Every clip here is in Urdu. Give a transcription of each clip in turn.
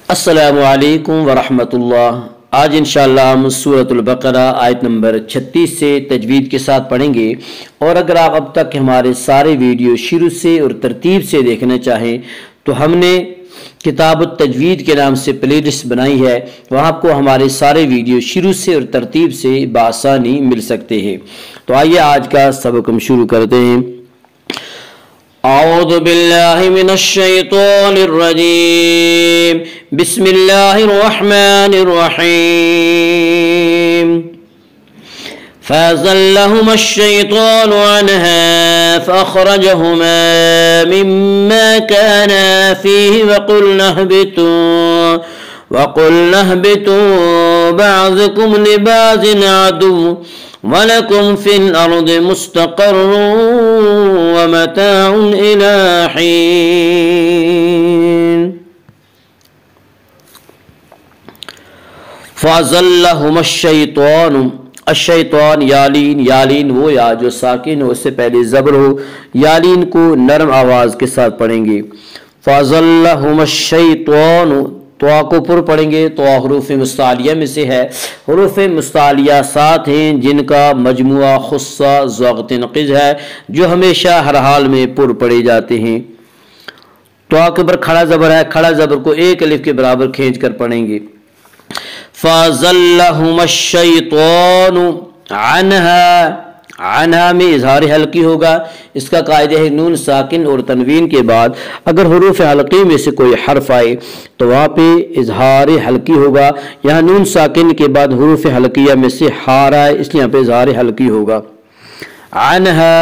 السلام علیکم ورحمۃ اللہ۔ آج انشاءاللہ ہم سورۃ البقرہ آیت نمبر 36 سے تجوید کے ساتھ پڑھیں گے، اور اگر آپ اب تک ہمارے سارے ویڈیو شروع سے اور ترتیب سے دیکھنا چاہیں تو ہم نے کتاب التجوید کے نام سے پلے لسٹ بنائی ہے، وہاں آپ کو ہمارے سارے ویڈیو شروع سے اور ترتیب سے بآسانی مل سکتے ہیں۔ تو آئیے آج کا سبق ہم شروع کرتے ہیں۔ اعوذ باللہ من الشیطان الرجیم، بسم اللہ الرحمن الرحیم۔ فَأَزَلَّهُمَا الشَّيْطَانُ عَنْهَا فَأَخْرَجَهُمَا مِمَّا كَانَا فِيهِ وَقُلْنَا اهْبِطُوا بَعْضُكُمْ لِبَعْضٍ عَدُوٌّ وَلَكُمْ فِي الْأَرْضِ مُسْتَقَرٌّ وَمَتَاعٌ إِلَىٰ حِينٍ۔ فَأَزَلَّهُمَا الشَّيْطَانُ، الشیطان یالین وہ یا جو ساکن ہو، اس سے پہلے زبر ہو، یالین کو نرم آواز کے ساتھ پڑھیں گے۔ فَأَزَلَّهُمَا الشَّيْطَانُ، تو کو پر پڑھیں گے، تو حروف مستعلیہ میں سے ہے۔ حروف مستعلیہ 7 ہیں جن کا مجموعہ خصہ ضغط نقض ہے، جو ہمیشہ ہر حال میں پر پڑے جاتے ہیں۔ تو کے پر کھڑا زبر ہے، کھڑا زبر کو ایک الف کے برابر کھینچ کر پڑھیں گے۔ فَأَزَلَّهُمَا الشَّيْطَانُ عنہا میں اظہار حلقی ہوگا، اس کا قاعدہ ہے نون ساکن اور تنوین کے بعد اگر حروف حلقی میں سے کوئی حرف آئے تو وہاں پہ اظہار حلقی ہوگا۔ یہاں نون ساکن کے بعد حروف حلقیہ میں سے حار آئے، اس لیے یہاں پہ اظہار حلقی ہوگا۔ عنہا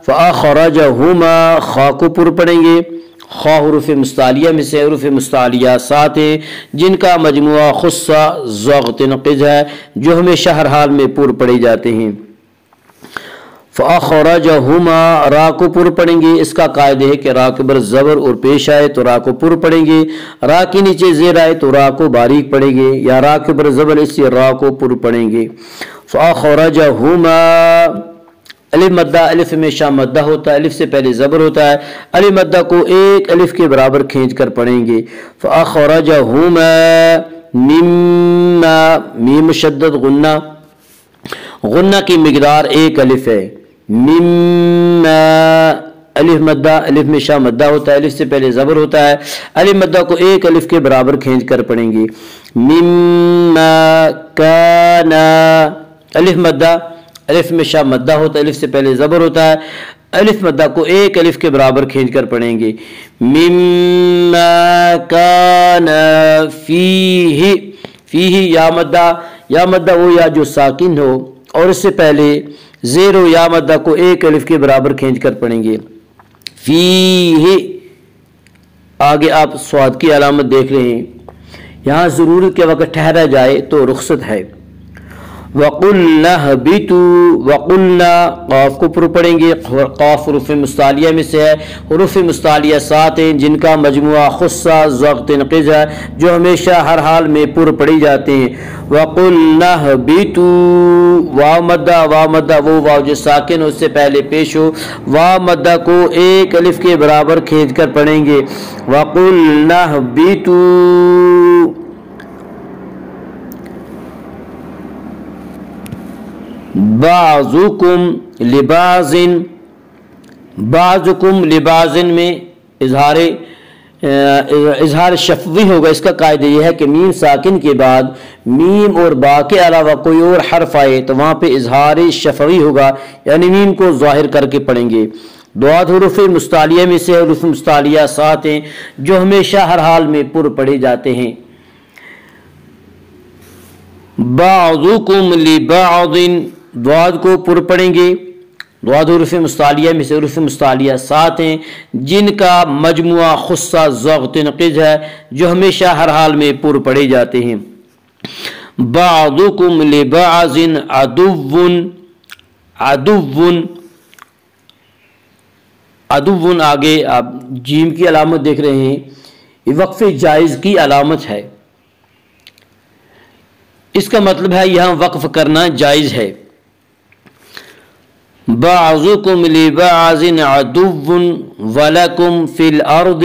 فَأَخْرَجَهُمَا، خا کو پر پڑھیں گے، خا حروف مستعلیہ میں سے، حروف مستعلیہ 7 ہیں جن کا مجموعہ خصہ ضغط نقض ہے، جو ہمیشہ ہر حال میں پر پڑے جاتے ہیں۔ فَأَخْرَجَهُمَا، را کو پر پڑھیں گے، اس کا قاعدہ ہے کہ را کے بر زبر اور پیش آئے تو را کو پر پڑھیں گے، را کے نیچے زیر آئے تو را کو باریک پڑھیں گے، یا را کے بر زبر اس سے را کو پر پڑھیں گے۔ فَأَخْرَجَهُمَا، الف مدہ، الف ہمیشہ مدہ ہوتا ہے، الف سے پہلے زبر ہوتا ہے، الف مدہ کو ایک الف کے برابر کھینچ کر پڑھیں گے۔ فَأَخْرَجَهُمَا مِمَّا، میم مشدد غنہ، غنہ کی مقدار ایک الف ہے۔ مِمَّا، الف مدہ، الف ہمیشہ مدہ ہوتا ہے، الف سے پہلے زبر ہوتا ہے، الف مدہ کو ایک الف کے برابر کھینچ کر پڑھیں گے۔ مِمَّا كَانَ، الف مدہ، الف ہمیشہ مدہ ہوتا ہے، الف سے پہلے زبر ہوتا ہے، الف مدہ کو ایک الف کے برابر کھینچ کر پڑھیں گے۔ مِمَّا كَانَ فِيهِ، فیہ یا مدہ وہ یا جو ساکن ہو اور اس سے پہلے زیر و یا مدہ کو ایک الف کے برابر کھینچ کر پڑھیں گے۔ فیہ، آگے آپ صاد کی علامت دیکھ رہے ہیں، یہاں ضرورت کے وقت ٹھہرا جائے تو رخصت ہے۔ وَقُلْنَا اهْبِطُوا، وَقُلْنَا قاف کو پر پڑھیں گے، قاف حروف مستعلیہ میں سے ہے، حروف مستعلیہ 7 ہیں جن کا مجموعہ خصہ ضغط نقض ہے، جو ہمیشہ ہر حال میں پر پڑے جاتے ہیں۔ وَقُلْنَا اهْبِطُوا، واو مدہ وہ واو جو ساکن اس سے پہلے پیش ہو، واو مدہ کو ایک الف کے برابر کھینچ کر پڑھیں گے۔ وَقُلْنَا اهْبِطُوا بعضکم لبعض میں اظہار شفوی ہوگا، اس کا قاعدہ یہ ہے کہ میم ساکن کے بعد میم اور با کے علاوہ کوئی اور حرف آئے تو وہاں پہ اظہار شفوی ہوگا، یعنی میم کو ظاہر کر کے پڑھیں گے۔ دعات حروف مستعلیہ میں سے حروف مستعلیہ 7 ہیں جو ہمیشہ ہر حال میں پر پڑھے جاتے ہیں۔ بعضکم لبعض، دعات کو پر پڑھیں گے، دعات حروف مستعلیہ میں سے حروف مستعلیہ 7 ہیں جن کا مجموعہ خصہ ضغط نقض ہے، جو ہمیشہ ہر حال میں پر پڑھے جاتے ہیں۔ بعضکم لبعض عدو، آگے آپ جیم کی علامت دیکھ رہے ہیں، یہ وقف جائز کی علامت ہے، اس کا مطلب ہے یہاں وقف کرنا جائز ہے۔ بعضکم لبعض عدو ولکم فی الارض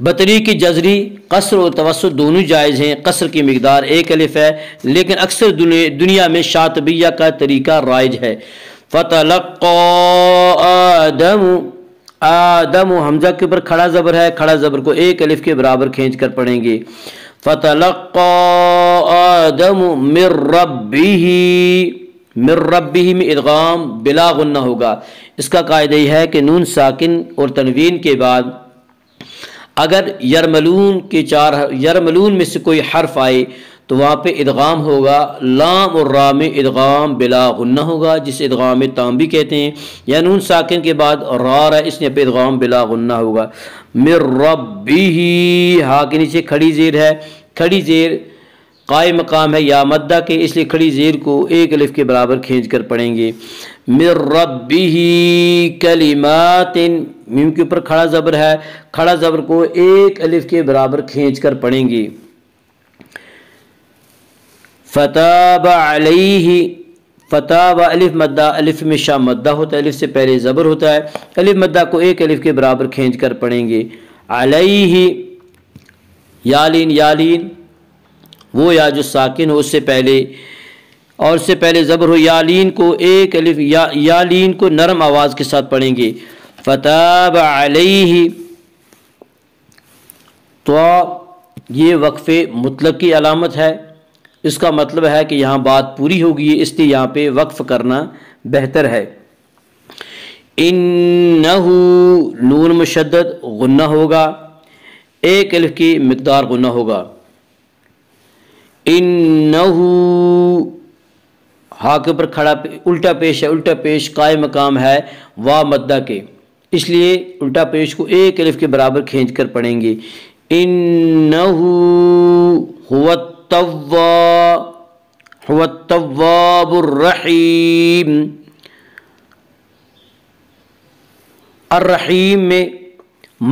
بطریق جزری قصر و توسط دونوں جائز ہیں، قصر کی مقدار ایک الف ہے، لیکن اکثر دنیا میں شاطبیہ کا طریقہ رائج ہے۔ فتلقى آدم، آدم حمزہ کے اوپر کھڑا زبر ہے، کھڑا زبر کو ایک الف کے برابر کھینچ کر پڑھیں گے۔ فتلقى آدم من ربه، من ربه میں ادغام بلا غنہ ہوگا۔ اس کا قاعدہ یہ ہے کہ نون ساکن اور تنوین کے بعد اگر یرملون میں سے کوئی حرف آئے تو وہاں پہ ادغام ہوگا، لام اور را میں ادغام بلا غنہ ہوگا، جسے ادغام تام بھی کہتے ہیں، یا نون ساکن کے بعد را ہے، اس لیے پہ ادغام بلا غنہ ہوگا۔ من ربہ، ہا کے نیچے کھڑی زیر ہے، کھڑی زیر قائم مقام ہے یا مدہ کے، اس لیے کھڑی زیر کو ایک الف کے برابر کھینچ کر پڑھیں گے۔ من ربہ کلمات، میم کے اوپر کھڑا زبر ہے، کھڑا زبر کو ایک الف کے برابر کھینچ کر پڑھیں گے۔ فتاب علیہ، فتاب الف مدہ، الف میں شاہ مدہ ہوتا ہے، الف سے پہلے زبر ہوتا ہے، الف مدہ کو ایک الف کے برابر کھینچ کر پڑھیں گے۔ علیہ یالین، یالین وہ یا جو ساکن ہو اس سے پہلے اور اس سے پہلے زبر ہو، یالین کو ایک الف، یالین کو نرم آواز کے ساتھ پڑھیں گے۔ فتاب علیہ، تو یہ وقف مطلق کی علامت ہے، اس کا مطلب ہے کہ یہاں بات پوری ہوگی، اس لیے یہاں پہ وقف کرنا بہتر ہے۔ انہو نون مشدد غنہ ہوگا، ایک الف کی مقدار غنہ ہوگا۔ انہو ہا کے اوپر کھڑا الٹا پیش ہے، الٹا پیش قائم مقام ہے وا مدہ کے، اس لیے الٹا پیش کو ایک الف کے برابر کھینچ کر پڑھیں گے۔ انہو هو التواب الرحیم، الرحیم میں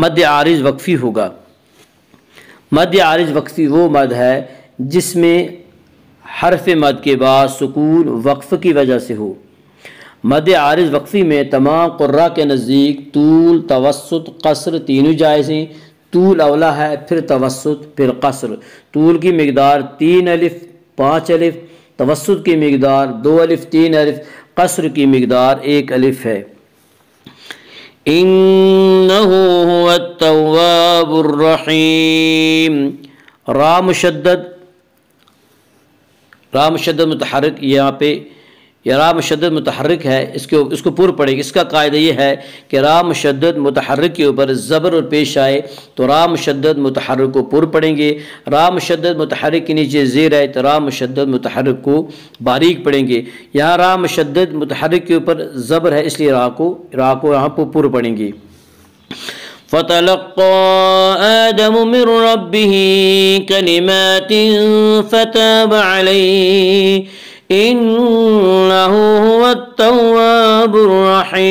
مد عارض وقفی ہوگا۔ مد عارض وقفی وہ مد ہے جس میں حرف مد کے بعد سکون وقف کی وجہ سے ہو۔ مد عارض وقفی میں تمام قراء کے نزدیک طول، توسط، قصر تینوں جائز ہیں۔ طول اولا ہے، پھر توسط، پھر قصر۔ طول کی مقدار 3 الف 5 الف، توسط کی مقدار 2 الف 3 الف، قصر کی مقدار 1 الف ہے۔ انہو هو التواب الرحیم، را مشدد، را مشدد متحرک، یہاں پہ یہ را مشدد متحرک ہے، اس کو پر پڑھے گی۔ اس کا قاعدہ یہ ہے کہ را مشدد متحرک کے اوپر زبر اور پیش آئے تو را مشدد متحرک کو پر پڑھیں گے، را مشدد متحرک کے نیچے زیر ہے تو را مشدد متحرک کو باریک پڑھیں گے۔ یہاں را مشدد متحرک کے اوپر زبر ہے، اس لیے را کو یہاں پر پڑھیں گے۔ فتلقى آدم من ربه كلمات فتاب عليه إنه هو التواب الرحيم۔